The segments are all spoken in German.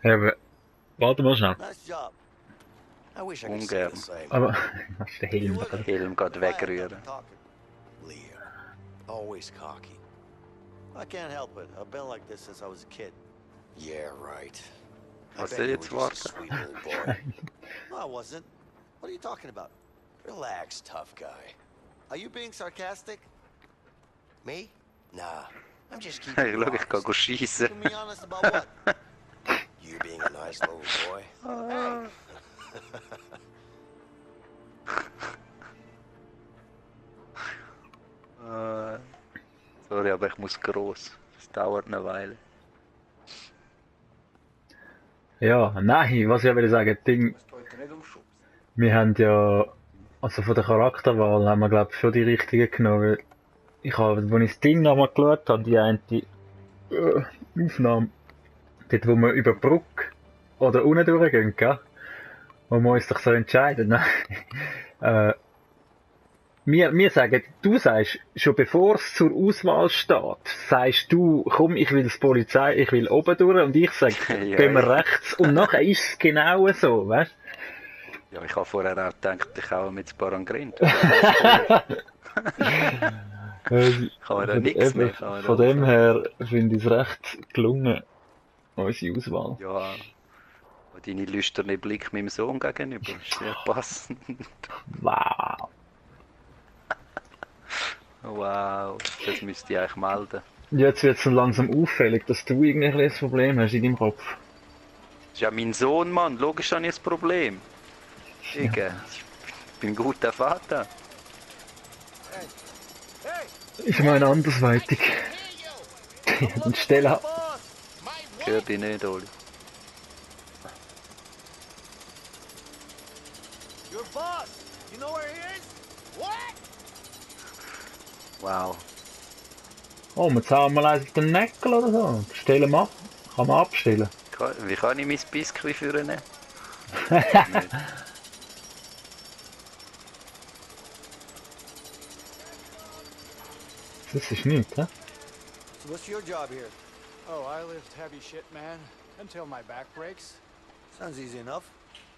Ja, aber warte mal schnell. Nice job. I wish I could say Ungern. the same. Aber, was ist der Helm da? Helm geht wegrühren. Leo, always cocky. I can't help it. I've been like this since I was a kid. Yeah, right. I Was bet soll you jetzt were just a warten? sweet little boy. No, I wasn't. What are you talking about? Relax, tough guy. Are you being sarcastic? Me? Nah. I'm just keeping Hey, you schau, ich kann honest. schiessen. Keeping me honest about what? You being a nice little boy. Hey. Sorry, aber ich muss gross. Das dauert eine Weile. Ja, nein, was ich will sagen, Ding, wir haben ja, also von der Charakterwahl haben wir glaube ich schon die richtige genommen, weil ich habe, als ich das Ding nochmal geschaut habe, die eine Aufnahme, dort wo wir über die Brücke oder unten durchgehen, gell? Wo wir uns doch so entscheiden, ne? Wir sagen, du sagst, schon bevor es zur Auswahl steht, sagst du, komm, ich will das Polizei, ich will oben durch, und ich sage, Ja, gehen wir ja. rechts, und nachher ist es genau so, weißt Ja, ich habe vorher auch gedacht, ich hau mit ein paar an Grind. du? Kann man da nichts mehr, kann man Von da dem aufhören. her finde ich es recht gelungen, unsere Auswahl. Ja, und deine lüsterne Blick meinem Sohn gegenüber ist sehr passend. Wow. Wow, das müsste ich eigentlich melden. Jetzt wird es langsam auffällig, dass du irgendwie ein kleines Problem hast in deinem Kopf. Das ist ja mein Sohn, Mann. Logisch habe ich ein Problem. Ich bin ein guter Vater. Ich meine andersweitig. Dann stell ab. Hör dich nicht, Oli. Your boss! You know where he is? What? Wow. Oh, wir zahlen mal eins auf den Neckel oder so. Stellen wir ab. Kann man abstellen. Wie kann ich mein Biskuit führen? Nicht. Das ist nichts, hä? So what's your job here? Oh, I lift heavy shit, man, until my back breaks. Sounds easy enough.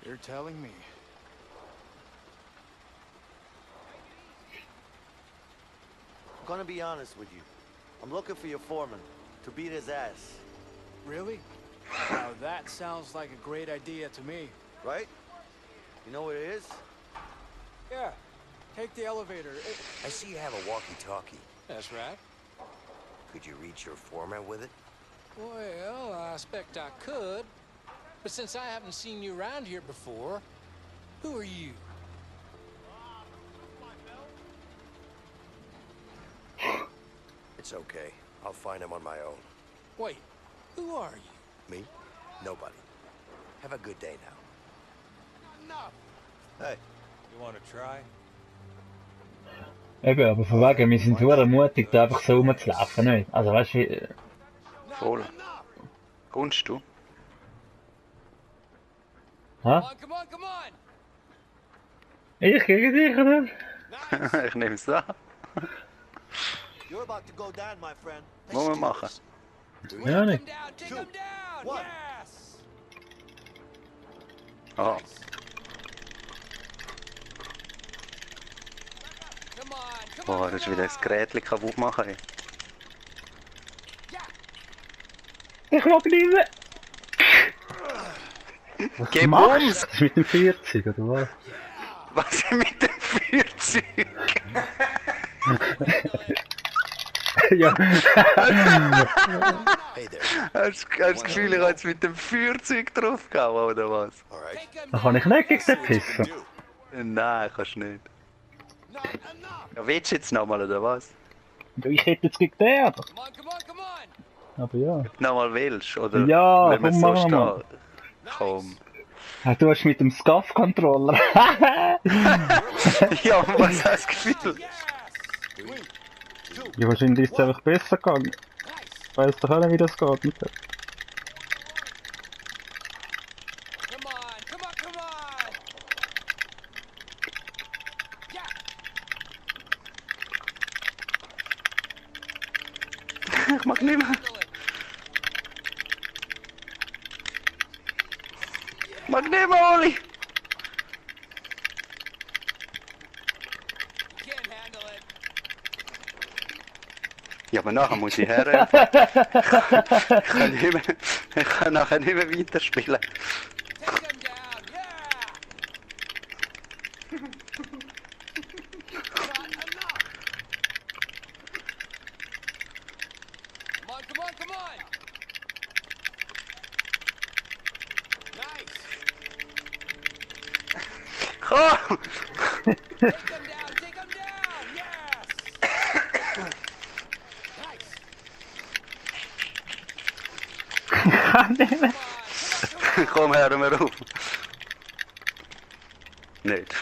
You're telling me. I'm gonna be honest with you. I'm looking for your foreman to beat his ass, Really? Now that sounds like a great idea to me. right? You know what it is? Yeah. Take the elevator. I see you have a walkie-talkie. That's right. Could you reach your foreman with it? Well, I expect I could. But since I haven't seen you around here before, who are you? It's okay. I'll find him on my own. Wait, who are you? Me? Nobody. Have a good day now. Enough. Hey. You want to try? Eben, aber von wegen, wir sind verdammt mutig, da einfach so rumzulaufen, nicht? Also weißt du, Voll. Kommst du? hä? Come on, come on! Ich gegen dich, oder? Ich nehme es an. You're about to go down, my friend. Muss man machen. Ja, nicht. Take him down! What? Yes! Ah, Come on, come boah, on, das ist come wieder das on! Gerät kaputt machen. Ey. Ich mag nicht mehr. Geh Machst Bums! du das mit dem 40, oder was? Was ist mit dem Feuerzeug? Ja. Hey there. Hast du das Gefühl, ich habe jetzt mit dem Feuerzeug draufgehauen, oder was? All right. Take him Da kann ich nicht gegen den pissen. Nein, kannst nicht. Not enough! Ja, willst du jetzt nochmal, oder was? Ja, ich hätte jetzt gegen den, aber. Come on, come on, come on! Aber ja. Nochmal willst, oder? Ja, wenn man komm, so machen wir mal. steht. Komm. Ah, du hast mit dem Scuff-Controller. Ja, aber was hast du Gefühl? Ja, wahrscheinlich ist es einfach besser gegangen. Ich weiss doch auch nicht, wie das geht mit dem. Come on, come on, come on! Yeah, Ich mag nicht mehr. handle it. mag nicht mehr, Oli! Ja, aber nachher muss ich herhelfen. Ich kann nachher nicht mehr weiterspielen. Komm! Komm her, mir auf. Nicht.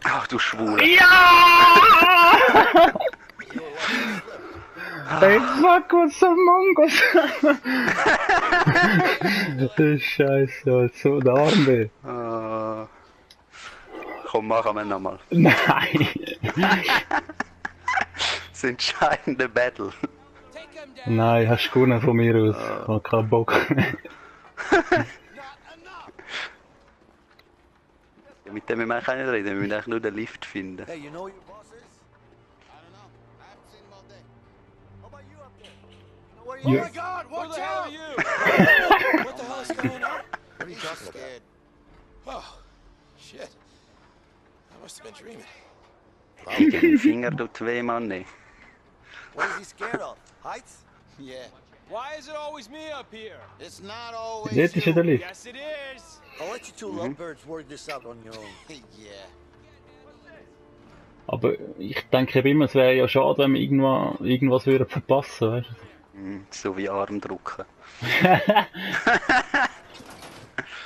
Ach du Schwule. Ja! Ey, fuck, was zum Mongos? Das ist scheiße, so der Arme. Komm, machen wir nochmal. Nein! Das entscheidende Battle. Nein, hast du gewonnen von mir aus. Ich hab keinen Bock mehr. Ja, mit dem müssen wir eigentlich nicht reden, wir müssen eigentlich nur den Lift finden. Hey, you know who your boss is? I don't know. I haven't seen him all day. How about you up there? You know where you Yeah. Oh my God! Watch out! you? What the hell is going on? What are you talking about? Oh, shit. I must have been dreaming. Den Finger tut weh, Mann. Nee. What is he scared of? Heights? Yeah, Why is it always me up here? it's not always Jetzt ist ja der Lift. Yes, it is. I'll let you two lovebirds work this out on your own. yeah. Aber ich denke immer, es wäre ja schade, wenn wir irgendwas würden verpassen, weißt So wie Arm drücken.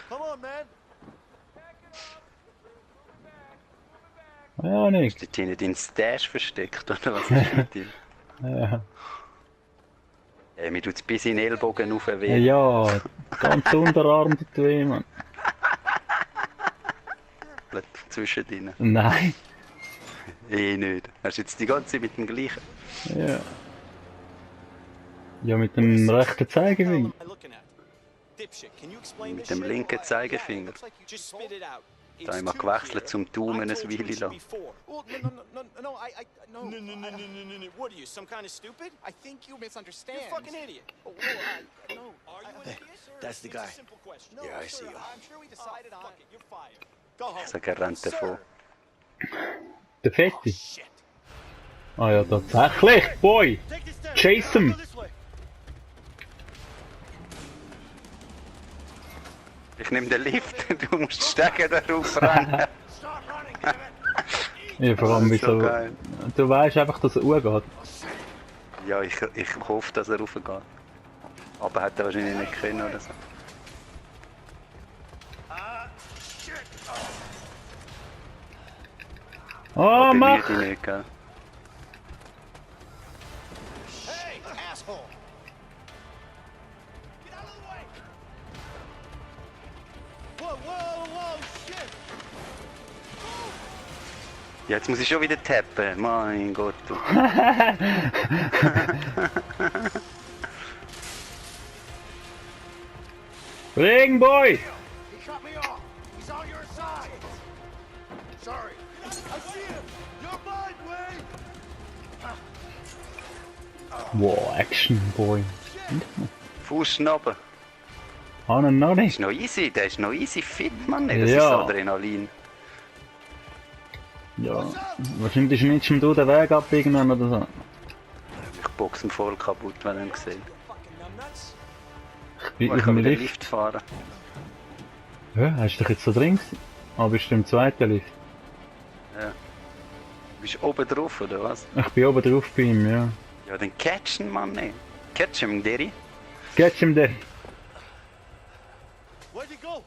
Come on, man. du? Ja, nicht. Ist dort hinten dein Stash versteckt, oder was ist mit ihm? Ja. Mir tut es bis in den Ellbogen rauf weh. Ja, ganz Unterarm tut weh, Mann. Zwischen denen. Nein. Nicht. Hast du jetzt die ganze Zeit mit dem gleichen? Ja. Ja, mit dem rechten Zeigefinger. Mit dem linken Zeigefinger. Da haben wir gewechselt zum Daumen ein Weile lang. No. What are you, some kind of stupid? I think you misunderstand. You're a fucking idiot. No. Are you an idiot? That's the guy. Simple question. Yeah, I see you. I'm sure we decided on Fuck it, you're fired. Go home. Ich sage, er rennt davon. Der Fette. Shit. Ah ja, tatsächlich, boy! Chase him! Ich nehme den Lift, du musst Stegen darauf rennen. Ja, vor allem So wieso. geil. Du weißt einfach, dass er hochgeht. Ja, ich hoffe, dass er raufgeht. Aber hätte er wahrscheinlich nicht können oder so. Oh, Bemüht mach! ihn nicht, gell? Hey, asshole! Get out of the way! Whoa, shit! Ja, jetzt muss ich schon wieder tappen. Mein Gott, du. Bring, boy! He cut me off! He's on your side! Sorry. I see him! You're mine, Wayne! Wow, Action, boy. Fuß runter. Ah, noch Der nicht. ist noch easy, der ist noch easy fit, Mann. Das Ja. ist Adrenalin. Ja, wahrscheinlich schnittst du den Weg ab irgendwann oder so. Ich boxe ihn voll kaputt, wenn er ihn sieht. Fucking numbnuts. Ich bin Ich auf kann dem mit dem Lift. Lift fahren. Ja, hast du dich jetzt so drin gewesen? Ah, bist du im zweiten Lift? Ja. Du bist oben drauf, oder was? Ich bin oben drauf bei ihm, ja. Ja, dann catch ihn, Mann. Ey. Catch ihn, Derry. Catch him there. Where'd he go?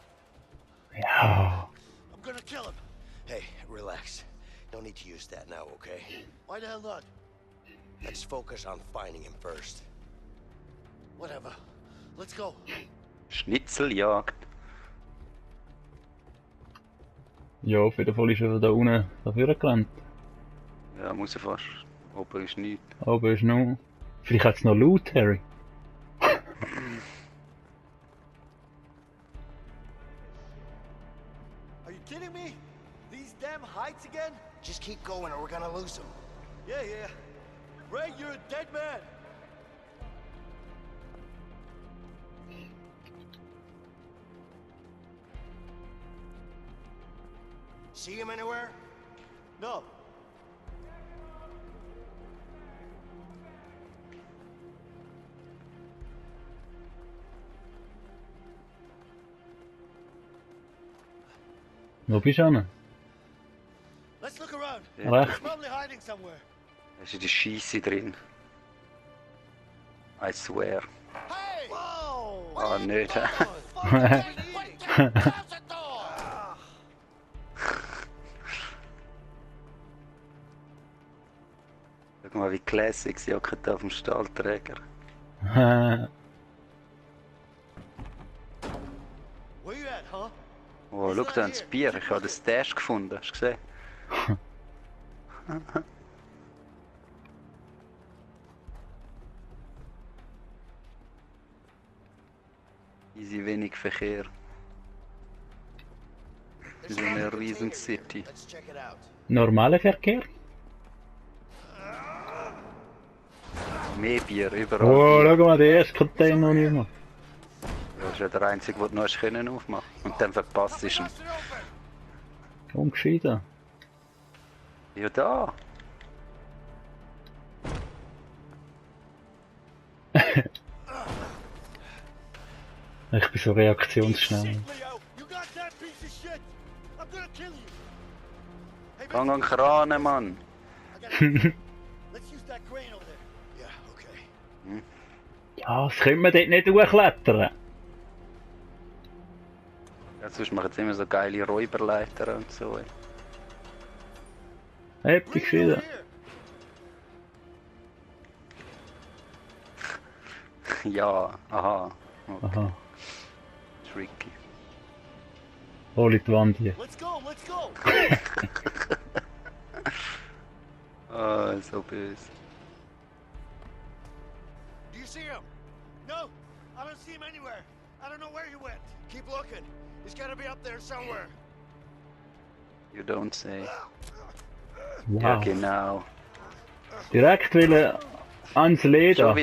Ja. I'm gonna kill him. Hey, relax. No need to use that now, okay? Why the hell not? Let's focus on finding him first. Whatever. Let's go. Schnitzeljagd. Ja, auf jeden Fall ist er da unten dafür gerannt. Ja, muss er fast. Oben ist nichts. Oben ist noch Vielleicht hat es noch Loot, Harry. Are you kidding me? These damn heights again? Just keep going or we're gonna lose them. Yeah, yeah. Ray, you're a dead man. See him anywhere? No. Wo bist du hin? Let's look around. Recht. He's probably hiding somewhere. Da ist die Scheisse drin. I swear. Hey! Whoa! Ah, nicht. Schau mal, wie classic sie hocken auf dem Stahlträger. Where you at, huh? Oh, schau da ins Bier. Ich habe den Stash gefunden. Hast du gesehen? Easy, wenig Verkehr. So eine riesen City. Let's check it out. Normaler Verkehr? Mehr Bier, überall. Oh, Bier. schau mal, der erste Container noch nicht mal. Das ist ja der einzige, den du noch hast können aufmachen. Und dann verpasst ist ihn. Ungescheiden. Ja, da. Ich bin so reaktionsschnell. Shit, Leo! You got that piece of shit! I'm gonna kill you! Hey, Gang an Kranen, Mann. I gotta... Let's use that crane over there. Yeah, okay. Ja, das können wir dort nicht hochklettern. Ja, sonst machen sie immer so geile Räuberleiter und so. Hab Bring dich it over geschieden. here! Ja, aha. Okay. Aha. Tricky. Hol in die Wand hier. Let's go, let's go! Ah, so böse. Do you see him? No, I don't see him anywhere. I don't know where he went. Keep looking. He's gotta be up there somewhere. You don't say. Ja, Wow. genau. Direkt ans Leder.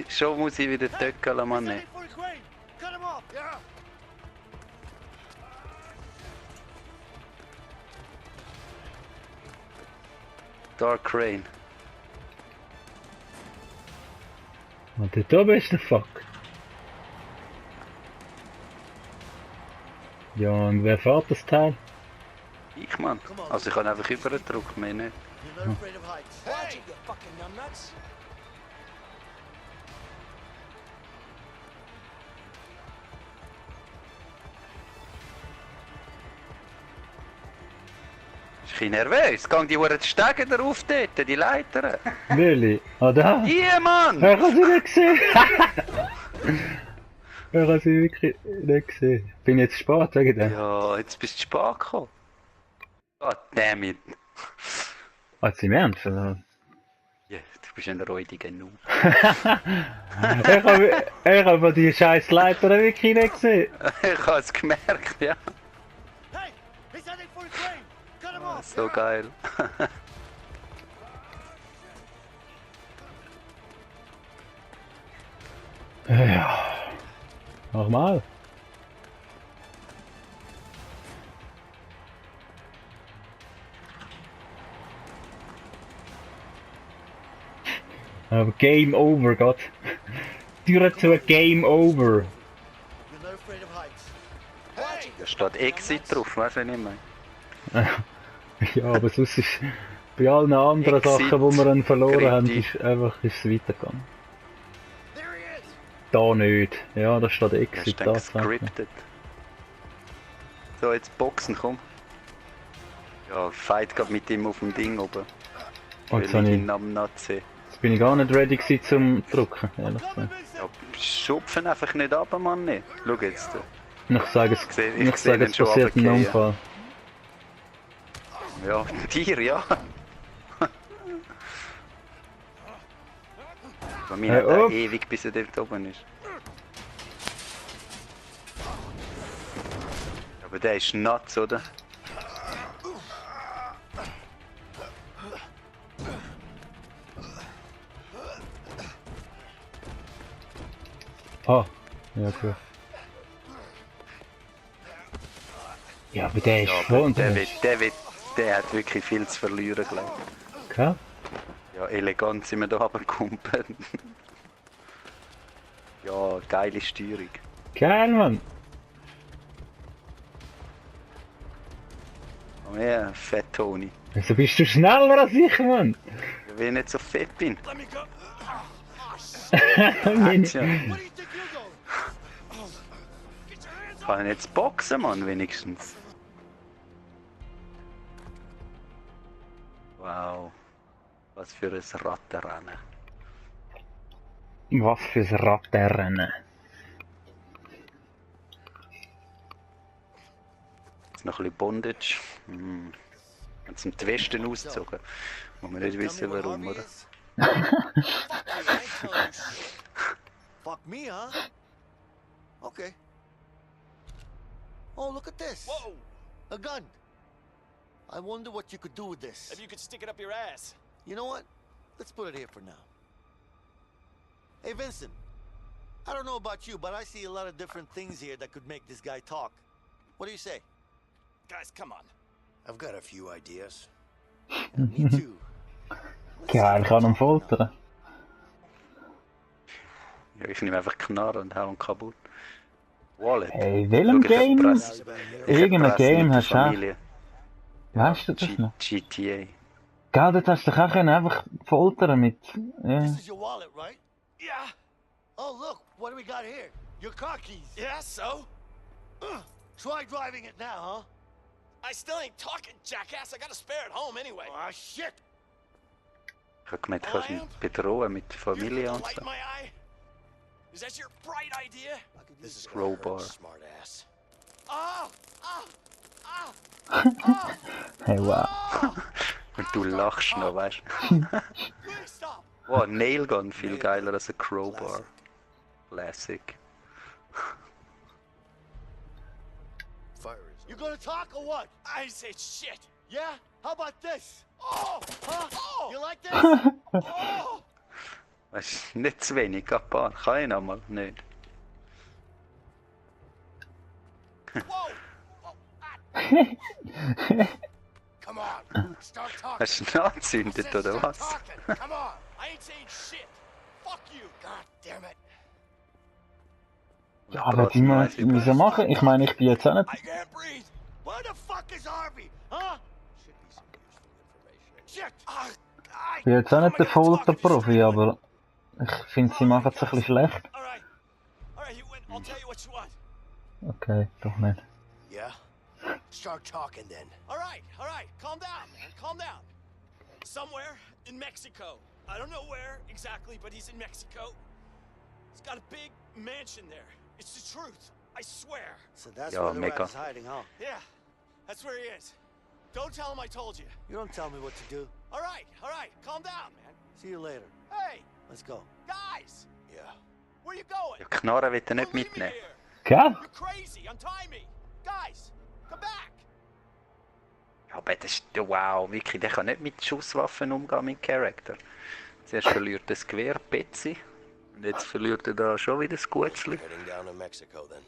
Schon muss ich wieder töckeln, Mann. He's heading for the crane. Cut him off. Yeah. Dark Crane. Und da bist du, fuck. Ja, und wer fährt das Teil? Ich, Mann. Also ich kann einfach überdrücken, mehr nicht. You're not afraid of heights. Watch it, you fucking numbnuts. Ich bin nervös. Gang die Huren Stege drauf dort, die Leiter. Willi? Ah, da? Hier, Mann! Ich habe sie nicht gesehen! Ich habe sie wirklich nicht gesehen. Bin jetzt spät wegen dem. Ja, jetzt bist du spät gekommen. God damn it. Hat sie im Ernst? Oder? Ja, du bist ein räudiger Noob. Ich habe die scheiß Leiter wirklich nicht gesehen. Ich habe es gemerkt, ja. Hey, he's heading for the crane. Cut him off. So geil. Ja. Mach mal. Aber Game Over, Gott. Tür zu ein Game Over. You're not afraid of heights. Hey! Da steht Exit drauf, weißt du, was ich meine? Ja, aber sonst ist bei allen anderen Exit, Sachen, die wir dann verloren haben, Gritti. ist es weitergegangen. There he is. Da nicht. Ja, da steht Das Exit ist dann tatsächlich. gescriptet. So, jetzt Boxen, komm. Ja, fight gerade mit ihm auf dem Ding oben. Oh, Will jetzt, ich habe ich, ihn am Nutz sehen. jetzt bin ich gar nicht ready gewesen zum Drucken, ehrlich Come, gesagt. Vincent. Ja, schupfen einfach nicht ab, Mann. Nicht. Schau jetzt. Ich sage, Ich ich sehe sage den es schon passiert ein runtergehen. Unfall. Ja, Tier, ja. Bei mir hat Hör er auf. ewig, bis er dort oben ist. Aber der ist nuts, oder? Ah, ja gut. Ja, aber der ist Ja, schon... aber der hat wirklich viel zu verlieren, glaube ich. Okay. Ja, elegant sind wir da runtergekumpelt. Ja, geile Steuerung. Geil, Mann. Oh ja, fett Toni. Wieso bist du schneller als ich, Mann? Ja, weil ich nicht so fett bin. Let me go. Action. Where do you think you're going? Get your hands up. Kann ich jetzt boxen, Mann, wenigstens. Wow. Was für ein Rattenrennen. Was fürs Rattenrennen. Jetzt noch ein bisschen Bondage. Hm. Jetzt sind die Westen ausgezogen. Muss man nicht wissen warum, oder? Fuck me, huh? Okay. Oh, look at this. Whoa! A gun. I wonder what you could do with this. Maybe you could stick it up your ass. You know what? Let's put it here for now. Hey, Vincent. I don't know about you, but I see a lot of different things here that could make this guy talk. What do you say? Guys, come on. I've got a few ideas. Me too. Geil, ich kann ihn foltern. Ja, ich nehme einfach Knarre und hau ihn kaputt. Wallet. Hey, welchem Schau, ich Game? erpresse- ich Irgendein erpresse Game mit der hast du auch. Familie. Weißt du das noch? GTA. Gell, dort hast du dich auch können einfach foltern mit... Ja. This is your wallet, right? Yeah. Oh, look, what do we got here? Your car keys. Yeah, so? Try driving it now, huh? I still ain't talking, jackass. I got a spare at home anyway. Ah, shit. Ich habe gemeint, ich kann ihn bedrohen mit der You Familie put und the light so. in my eye? Is that your bright idea? This is Crowbar. smart ass. Oh! Oh! Oh! Hey, wow. Und du lachst noch, weißt du? Please stop! Wow, ein Nailgun viel geiler als ein Crowbar. Classic. Fire is. You gonna talk or what? I said shit! Yeah? How about this? Oh! Huh? Oh! You like this? Oh! Weißt du, nicht zu wenig, ein paar. Kann ich nochmal? Nicht. Whoa! Oh, ah. Come on. Start talking. Hast du ihn angezündet oder Start was? talking. Come on. I ain't saying shit! Fuck you! God damn it. Ja, aber die müssen machen. Ich meine, ich bin jetzt auch nicht... I can't breathe! Where the fuck is Harvey? Huh? Should be some useful information. Shit. Ah, Ich bin jetzt auch nicht der Folterprofi, aber... Ich finde, sie machen es ein bisschen schlecht. Alright. Alright, you win. I'll tell you what you want. Okay, doch nicht. Yeah? Start talking then. Alright, calm down, man, calm down. Somewhere in Mexico. I don't know where exactly, but he's in Mexico. He's got a big mansion there. It's the truth, I swear. So that's Yo, where the Mika. rat is hiding, huh? Yeah, that's where he is. Don't tell him I told you. You don't tell me what to do. Alright, calm down, man. See you later. Hey, Let's go. guys, Yeah. where you going? Ja, Knarre will er Don't nicht leave me mitnehmen. here. Gell? You're crazy, untie me. Guys, come back. Ja, aber das ist... Wow, wirklich, der kann nicht mit Schusswaffen umgehen, mit Charakter. Zuerst verliert er das Gewehr, Betsy. Und jetzt verliert er da schon wieder das Gutzli. Heading down to Mexico then.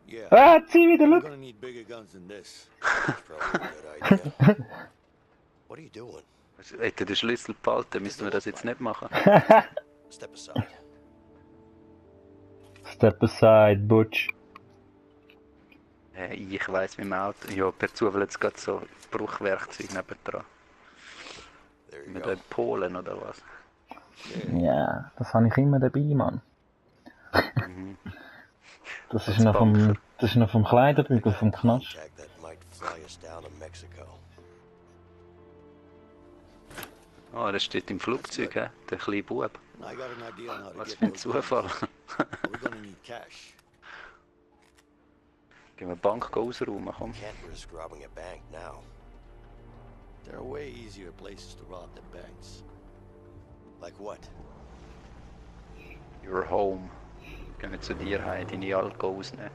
Yeah. Ah, zieh wieder, We're look! gonna need bigger guns than this. That's probably a good idea. What are you doing? Also, hätte er den Schlüssel behalten, müssten wir das jetzt nicht machen. Step aside. Step aside, Butch. Ich weiss, mit dem Auto... Ja, per Zufall jetzt gerade so Bruchwerkzeug nebendran. There you Mit go. den Polen oder was? Ja, das habe ich immer dabei, Mann. Das ist Als noch vom... Banker. Das ist noch vom Kleiderbügel, vom Knast. Contact that might fly us down to Mexico. Ah, das steht im Flugzeug, hä? Der kleine Bub. I got an idea on how to Was get für ein those guns. Zufall. But we're gonna need cash. Gehen wir die Bank ausräumen, komm. Can't risk robbing a bank now. There are way easier places to rob than banks. Like what? You're home. Gehen wir zu dir heim, deine Alkohol rausnehmen.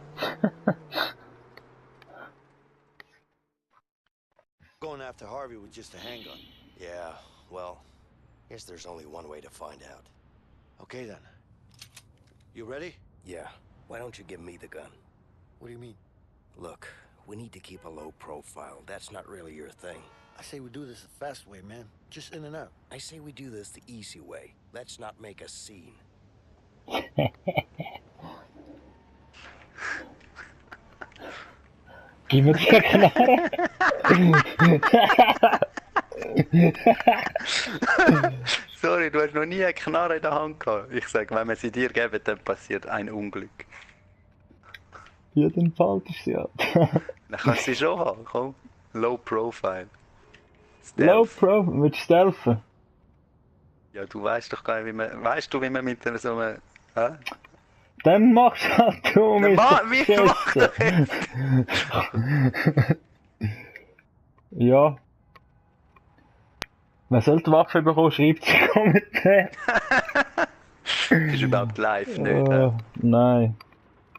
Going after Harvey with just a handgun. Yeah, well, guess there's only one way to find out. Okay then. You ready? Yeah. Why don't you give me the gun? What do you mean? Look, we need to keep a low profile. That's not really your thing. I say we do this the fast way, man. Just in and out. I say we do this the easy way. Let's not make a scene. Gib mir die Knarre. Sorry, du hast noch nie eine Knarre in der Hand gehabt. Ich sag, wenn wir sie dir geben, dann passiert ein Unglück. Ja, dann fällt es ja. Dann kannst du sie schon haben, komm. Low Profile. Stealth. Low Pro, mit Stealthen. Ja, du weißt doch gar nicht, wie man... Weißt du, wie man mit so einem... Hä? Dann machst halt du mit Wie macht er jetzt? Ja. Wer soll die Waffe bekommen, schreibt sie Kommentar. Ist überhaupt live nicht, Nein.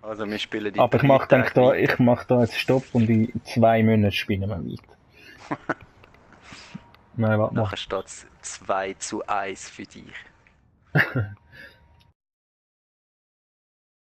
Also wir spielen die... Aber ich mach da jetzt Stopp und in 2 Monaten spielen wir weiter. Nein, warte mal. Nachher steht es 2:1 für dich.